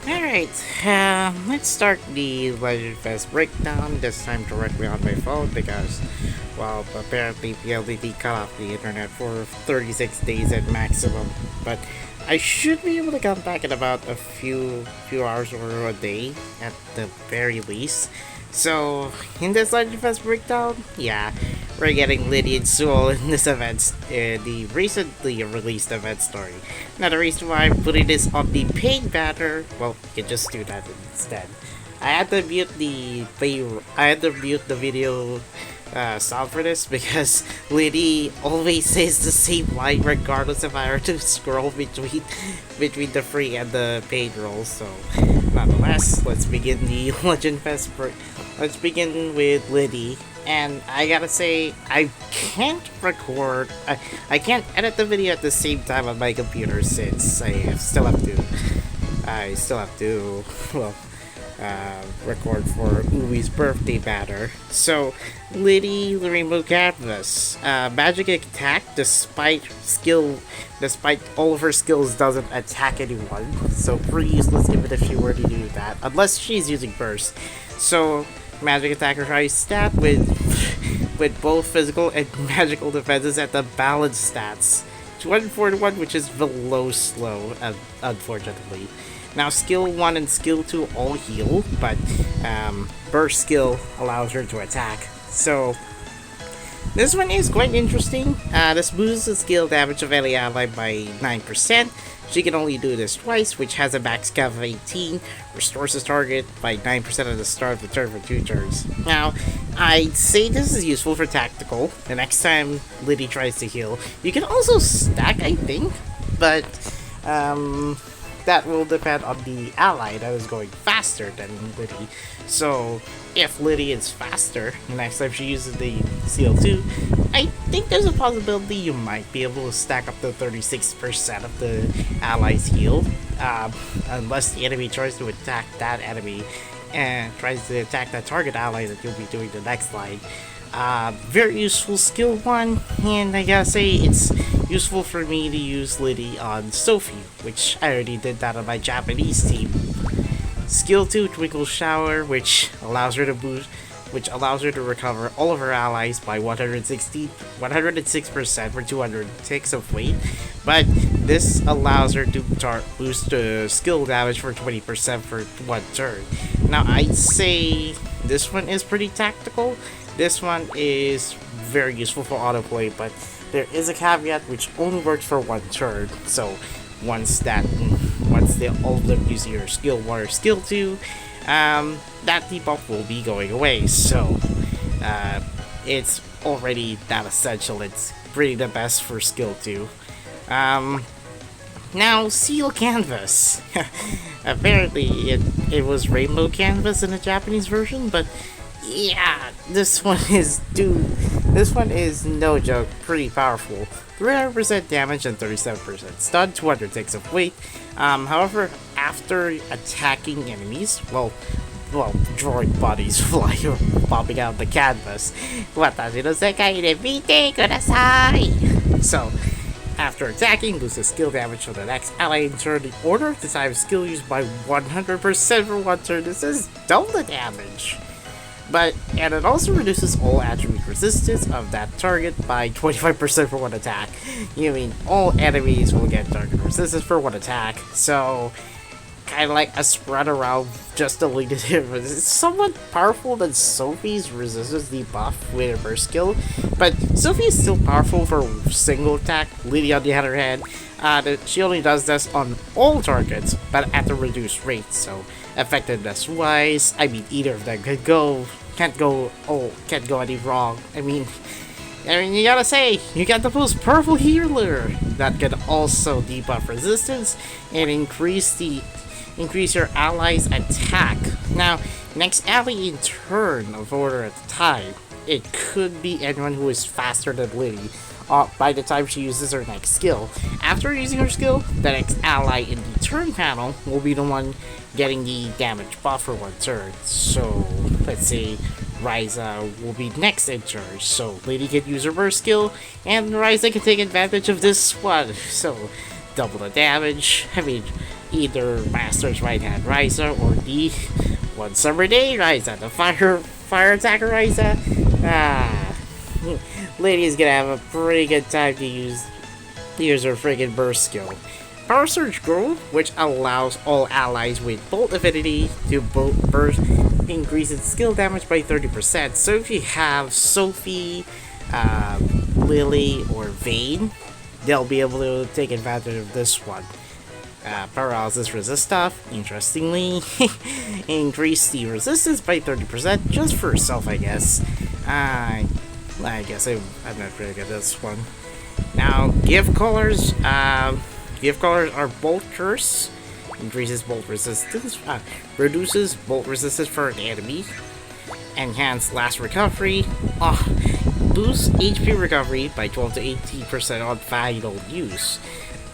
Alright, let's start the Legend Fes Breakdown, this time directly on my phone because, well, apparently PLDT cut off the internet for 36 days at maximum, but I should be able to come back in about a few hours or a day at the very least. So, in this Legend Fes Breakdown, yeah, we're getting Lydie and Suelle in this event, the recently released event story. Now the reason why I'm putting this on the paid banner, well, you can just do that instead. I had to mute the video sound for this because Lydie always says the same line regardless if I were to scroll between the free and the paid roles. So, nonetheless, let's begin the Legend Fest. Let's begin with Lydie. And I gotta say, I can't record. I can't edit the video at the same time on my computer since I still have to well record for Uwi's birthday banner. So Lydie the Rainbow Canvas, magic attack despite all of her skills doesn't attack anyone. So pretty useless even if she were to do that, unless she's using burst. So magic attacker high stat with both physical and magical defenses at the balanced stats. 241, which is below slow, unfortunately. Now, skill 1 and skill 2 all heal, but burst skill allows her to attack. So, this one is quite interesting. This boosts the skill damage of any ally by 9%. She can only do this twice, which has a max cap of 18, restores the target by 9% at the start of the turn for 2 turns. Now, I'd say this is useful for tactical. The next time Lydie tries to heal, you can also stack, I think, but that will depend on the ally that is going faster than Lydie. So, if Lydie is faster, the next time she uses the CL2, I think there's a possibility you might be able to stack up to 36% of the ally's heal, unless the enemy tries to attack that enemy and tries to attack that target ally that you'll be doing the next line. Very useful skill 1, and I gotta say it's useful for me to use Lydie on Sophie, which I already did that on my Japanese team. Skill 2, Twinkle Shower, which allows her to recover all of her allies by 106% for 200 ticks of weight, but this allows her to boost skill damage for 20% for 1 turn. Now, I'd say this one is pretty tactical. This one is very useful for autoplay, but there is a caveat which only works for 1 turn. So once they all of them use your skill 1 or skill 2, that debuff will be going away. So it's already that essential. It's pretty the best for skill 2. Now, Seal Canvas. Apparently it was Rainbow Canvas in the Japanese version, but yeah, this one is no joke, pretty powerful. 300% damage and 37% stun, 200 ticks of weight. However, after attacking enemies, well, droid bodies popping out of the canvas. Watashi no sekai de mite kudasai! So, after attacking, boosts the skill damage for the next ally in turn in order. The time skill used by 100% for 1 turn. This is double the damage. And it also reduces all attribute resistance of that target by 25% for 1 attack. You mean all enemies will get target resistance for 1 attack. So, kind of like a spread around just deleted difference. It's somewhat powerful than Sophie's resistance debuff with her burst skill, but Sophie is still powerful for single attack. Lydie, on the other hand, she only does this on all targets, but at a reduced rate. So effectiveness wise, I mean, either of them can't go any wrong. I mean, you gotta say, you got the most powerful healer that can also debuff resistance and increase your ally's attack. Now, next ally in turn of order at the time, it could be anyone who is faster than Lydie by the time she uses her next skill. After using her skill, the next ally in the turn panel will be the one getting the damage buff for 1 turn. So, let's say Ryzen will be next in turn, so Lydie can use her burst skill, and Ryzen can take advantage of this one. So, double the damage. I mean, either Master's Right Hand Ryzer or the One Summer Day Ryzer, the fire attacker Ryzer. Lydie's gonna have a pretty good time to use her friggin' burst skill. Power Surge Growth, which allows all allies with Bolt Affinity to burst, increase its skill damage by 30%. So if you have Sophie, Lily, or Vayne, they'll be able to take advantage of this one. Paralysis resist stuff, interestingly, increase the resistance by 30% just for herself, I guess. I guess I'm not really good at this one. Now, gift colors. Gift colors are Bolt Curse, increases bolt resistance, reduces bolt resistance for an enemy, enhance last recovery, boosts HP recovery by 12 to 18% on final use.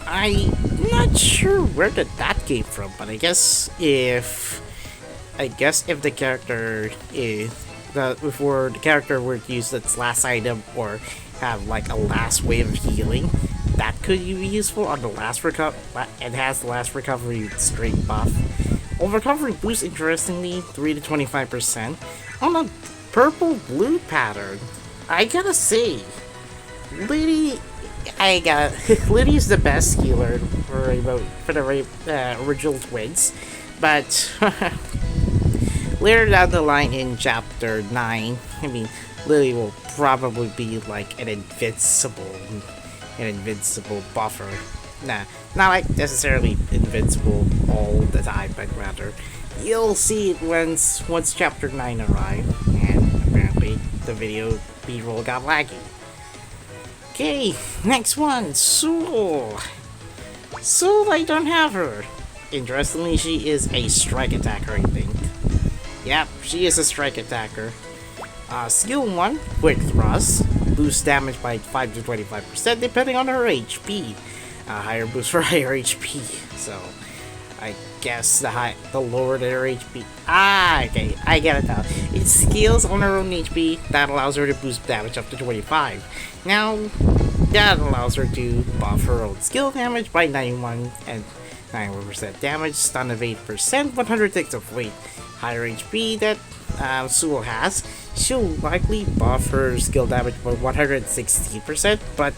I'm not sure where that came from, but I guess if the character before the character were to use its last item or have like a last wave of healing, that could be useful on the last enhanced last recovery straight buff. Recovery boost, interestingly, 3 to 25% on a purple blue pattern. I gotta say, Lydie's the best healer for the original twins, but later down the line in chapter 9, I mean, Lydie will probably be like an invincible buffer. Nah, not like necessarily invincible all the time, but rather you'll see it once chapter 9 arrives, and apparently the video B-roll got laggy. Okay, next one, Suelle. Suelle, I don't have her. Interestingly, she is a strike attacker, I think. Yep, she is a strike attacker. Skill 1, Quick Thrust, boosts damage by 5 to 25% depending on her HP. Higher boost for higher HP, so I guess the lower their HP. Okay, I get it now. It scales on her own HP, that allows her to boost damage up to 25. Now, that allows her to buff her own skill damage by 91% damage, stun of 8%, 100 ticks of weight. Higher HP that Suelle has, she'll likely buff her skill damage by 160%, but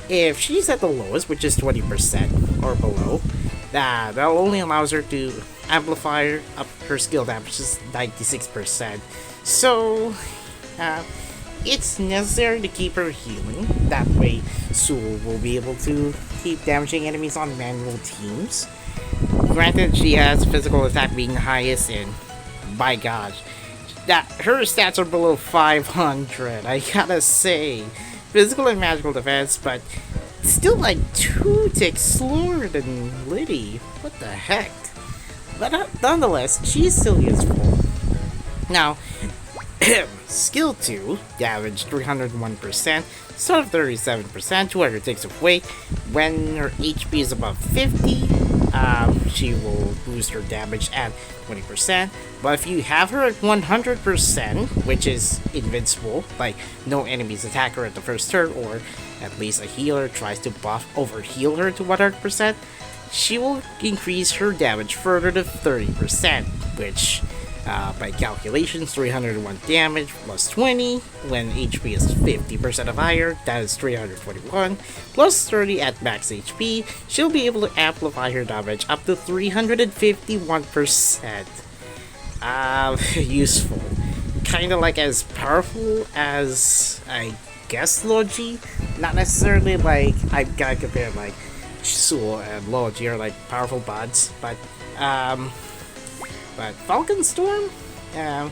if she's at the lowest, which is 20% or below, that only allows her to amplify up her skill damage to 96%. So, it's necessary to keep her healing. That way, Suelle will be able to keep damaging enemies on manual teams. Granted, she has physical attack being the highest, and by gosh, that her stats are below 500. I gotta say, physical and magical defense, but still like 2 ticks slower than Lydie. What the heck? But nonetheless, she's still useful. Now, skill 2, damage 301%, stun of 37%, 200 ticks of weight. When her HP is above 50, she will boost her damage at 20%. But if you have her at 100%, which is invincible, like no enemies attack her at the first turn, or at least a healer tries to overheal her to 100%, she will increase her damage further to 30%, which by calculations, 301 damage plus 20, when HP is 50% of higher, that is 321, plus 30 at max HP, she'll be able to amplify her damage up to 351%. Useful. Kinda like as powerful as, I guess, Logi. Not necessarily like, I've got to compare like Suelle and Logi are like powerful bots, but Falcon Storm, I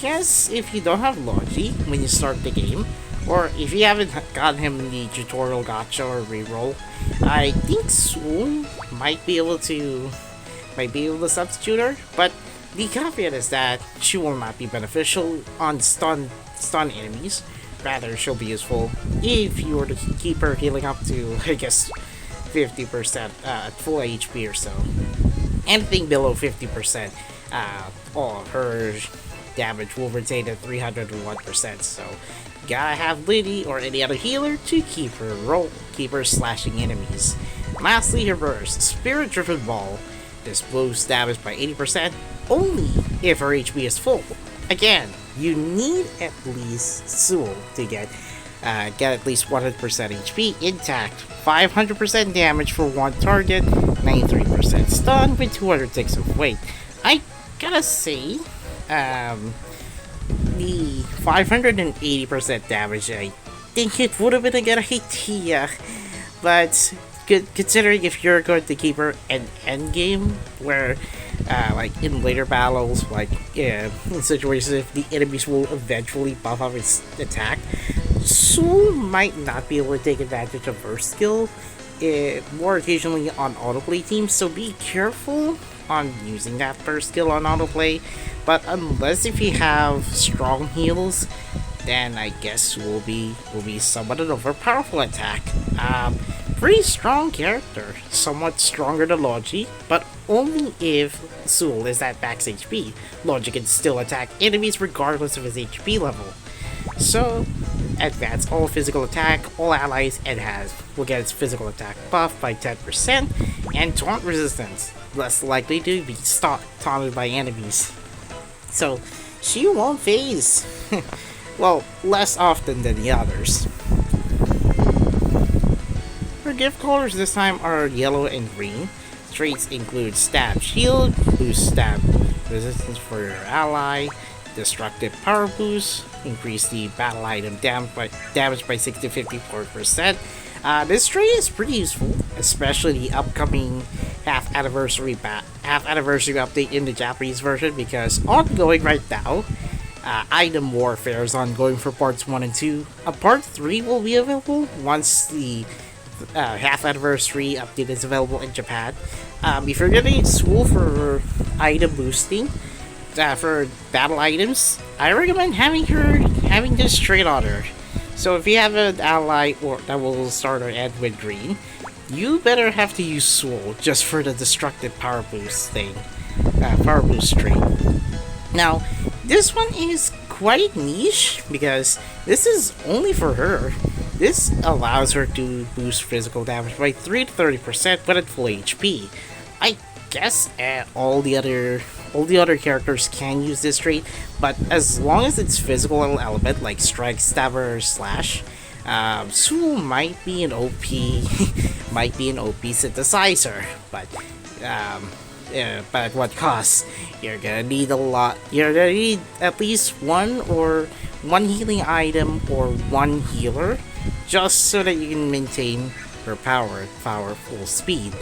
guess if you don't have Logi when you start the game, or if you haven't gotten him in the tutorial gacha or reroll, I think Suelle might be able to substitute her, but the caveat is that she will not be beneficial on stun enemies. Rather, she'll be useful if you were to keep her healing up to, I guess, 50% at full HP or so. Anything below 50%, her damage will retain at 301%. So, gotta have Lydie or any other healer to keep her slashing enemies. Lastly, her burst, Spirit Driven Ball. This boosts damage by 80% only if her HP is full. Again, you need at least Suelle to get at least 100% HP intact, 500% damage for one target, 93% stun with 200 ticks of weight. I gotta say, the 580% damage, I think it would have been a good idea, but considering if you're going to keep her an end game where like in later battles, like in situations if the enemies will eventually buff up its attack, Suelle might not be able to take advantage of her skill more occasionally on autoplay teams, so be careful on using that first skill on autoplay. But unless if you have strong heals, then I guess will be somewhat an overpowerful attack. Pretty strong character, somewhat stronger than Logi, but only if Suelle is at max HP. Logi can still attack enemies regardless of his HP level. So, advance all physical attack, all allies, and will get its physical attack buff by 10%, and taunt resistance, less likely to be taunted by enemies. So, she won't phase. Well, less often than the others. Her gift colors this time are yellow and green. Traits include Stab Shield, boost stab resistance for your ally, Destructive Power Boost, increase the battle item damage by 60-54%. This trait is pretty useful, especially the upcoming half anniversary update in the Japanese version, because ongoing right now, item warfare is ongoing for parts 1 and 2. Part 3 will be available once the half anniversary update is available in Japan. If you're gonna need Suelle for item boosting, for battle items, I recommend having this trait on her. So if you have an ally that will start or end with green, you better have to use Suelle just for the destructive power boost power boost trait. Now, this one is quite niche because this is only for her. This allows her to boost physical damage by 3-30% when at full HP. I guess all the other characters can use this trait, but as long as it's physical element like strike, stabber, or slash, Suelle might be an OP synthesizer, but at what cost? You're gonna need a lot. You're gonna need at least one healing item or one healer, just so that you can maintain her power full speed.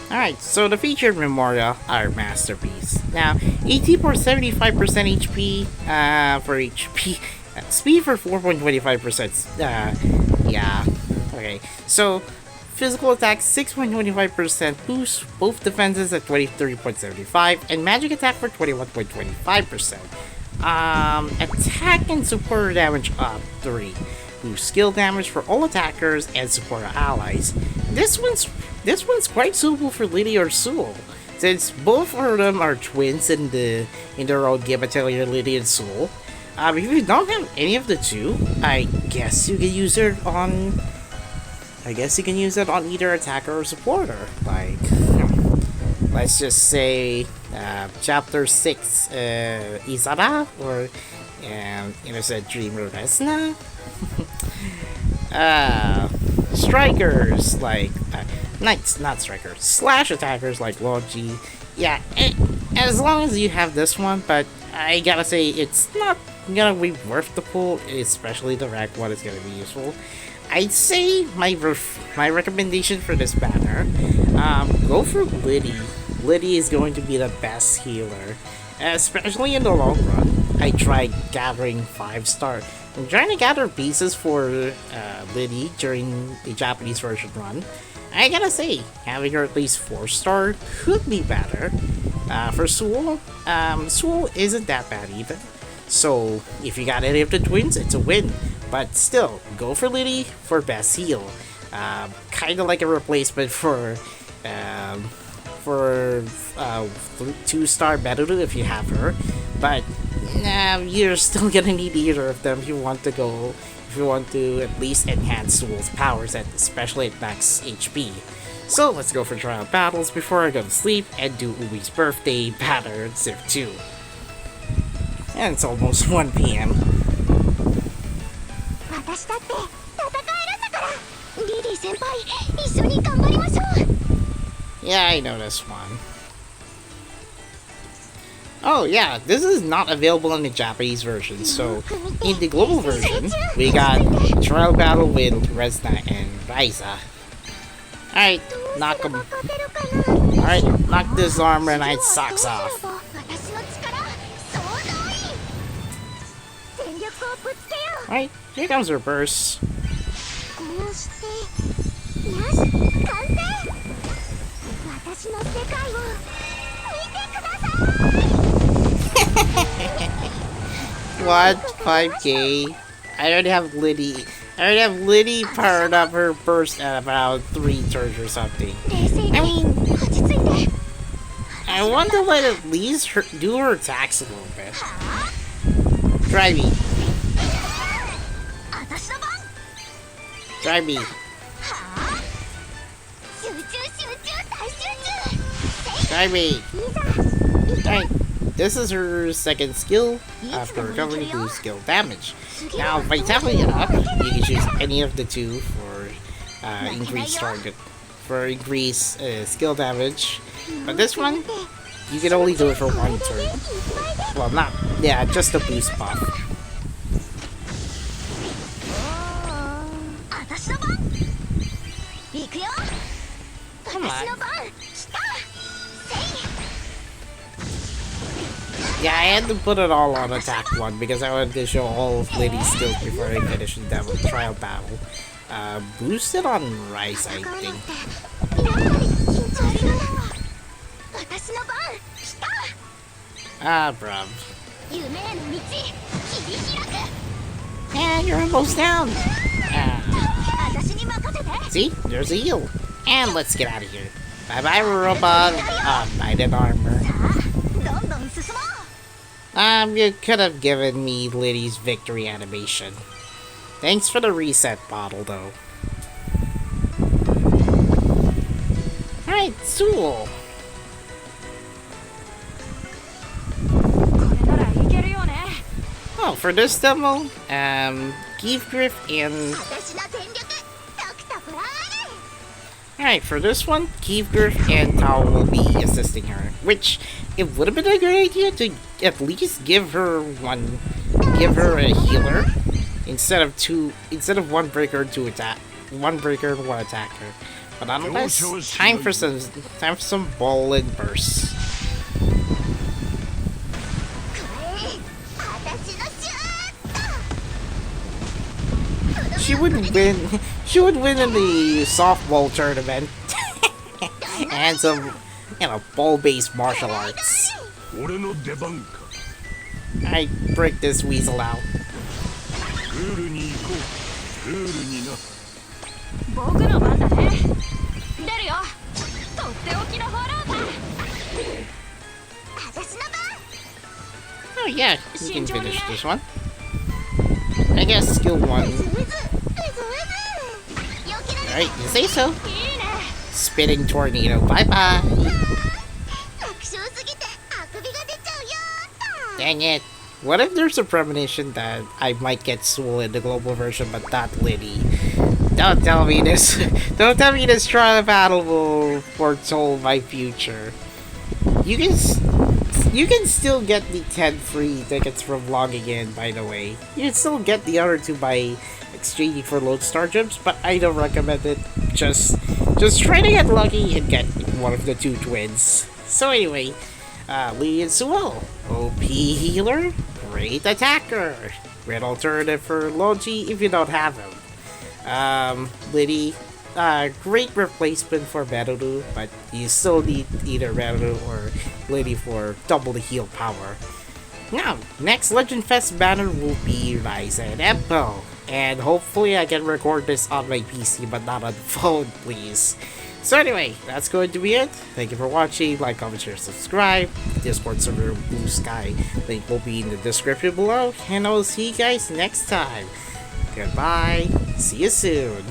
Alright, so the featured Memoria are masterpiece. Now, 80 for 75% HP for HP. Speed for 4.25%. Yeah. Okay. So, physical attack 6.25% boost, both defenses at 23.75, and magic attack for 21.25%. Attack and support damage up 3. Boost skill damage for all attackers and support allies. This one's quite suitable for Lydie or Suelle, since both of them are twins in their own game. Atelier, Lydie and Suelle. If you don't have any of the two, I guess you can use it on either attacker or supporter. Like, let's just say Chapter 6 Izara or Innocent Dreamer Resna. Strikers like not strikers, slash attackers like Logi. Yeah, as long as you have this one, but I gotta say it's not gonna be worth the pull, especially the rank one is gonna be useful. I'd say my recommendation for this banner, go for Lydie. Lydie is going to be the best healer, especially in the long run. I tried gathering 5-star. I'm trying to gather pieces for Lydie during the Japanese version run. I gotta say, having her at least 4-star could be better. For Suelle, Suelle isn't that bad either. So, if you got any of the twins, it's a win. But still, go for Lydie for best heal. Kinda like a replacement for 2-star Memoria if you have her. But Nah, you're still gonna need either of them if you want to go. If you want to at least enhance Suelle's powers, especially at max HP. So let's go for trial battles before I go to sleep and do Ubi's birthday banner in Civ 2. And it's almost 1 p.m. Yeah, I know this one. Oh yeah, this is not available in the Japanese version, so in the global version, we got Trial Battle with Resna and Ryza. Alright, knock him. Alright, knock this armor knight's socks off. Alright, here comes her burst. What? 5k? I already have Lydie. Powered up her burst at about 3 turns or something. I mean, I want to let at least do her attacks a little bit. Try me. Try me. Try me. Alright, this is her second skill after recovering boost skill damage. Now, Vitality up, you can choose any of the two for increased target, skill damage. But this one, you can only do it for 1 turn. Well, just a boost buff. Come on. Yeah, I had to put it all on attack 1 because I wanted to show all of Lydie's skills before I finish the trial battle. Boosted on Rice, I think. Ah, bruv. And you're almost down. See? There's a heal. And let's get out of here. Bye-bye, robot. Knighted armor. You could have given me Lydie's victory animation. Thanks for the reset bottle, though. Alright, Suelle. Oh, for this demo, Give Griff and... Alright, for this one, Give Griff and Tao will be assisting her, which it would have been a good idea to at least give her a healer instead of one breaker and one attacker. But nonetheless, time for some ball and bursts. She would win in the softball tournament. And some, ball-based martial arts. I break this weasel out. Oh yeah, you can finish this one. I guess skill 1. Alright, you say so. Spitting tornado, bye-bye. Dang it. What if there's a premonition that I might get Suelle in the global version but not Lydie? Don't tell me this. Don't tell me this trial battle will foretold my future. You can still get the 10 free tickets from logging in, by the way. You can still get the other 2 by exchanging for Lodestar gems, but I don't recommend it. Just try to get lucky and get one of the 2 twins. So anyway, Lydie and Suelle. OP healer, great attacker. Great alternative for Logi if you don't have him. Lydie, great replacement for Memoria, but you still need either Memoria or Lydie for double the heal power. Now, next Legend Fes Banner will be Ryzen Empo, and hopefully I can record this on my PC but not on the phone, please. So anyway, that's going to be it. Thank you for watching. Like, comment, share, subscribe. Discord server Blue Sky link will be in the description below. And I will see you guys next time. Goodbye. See you soon.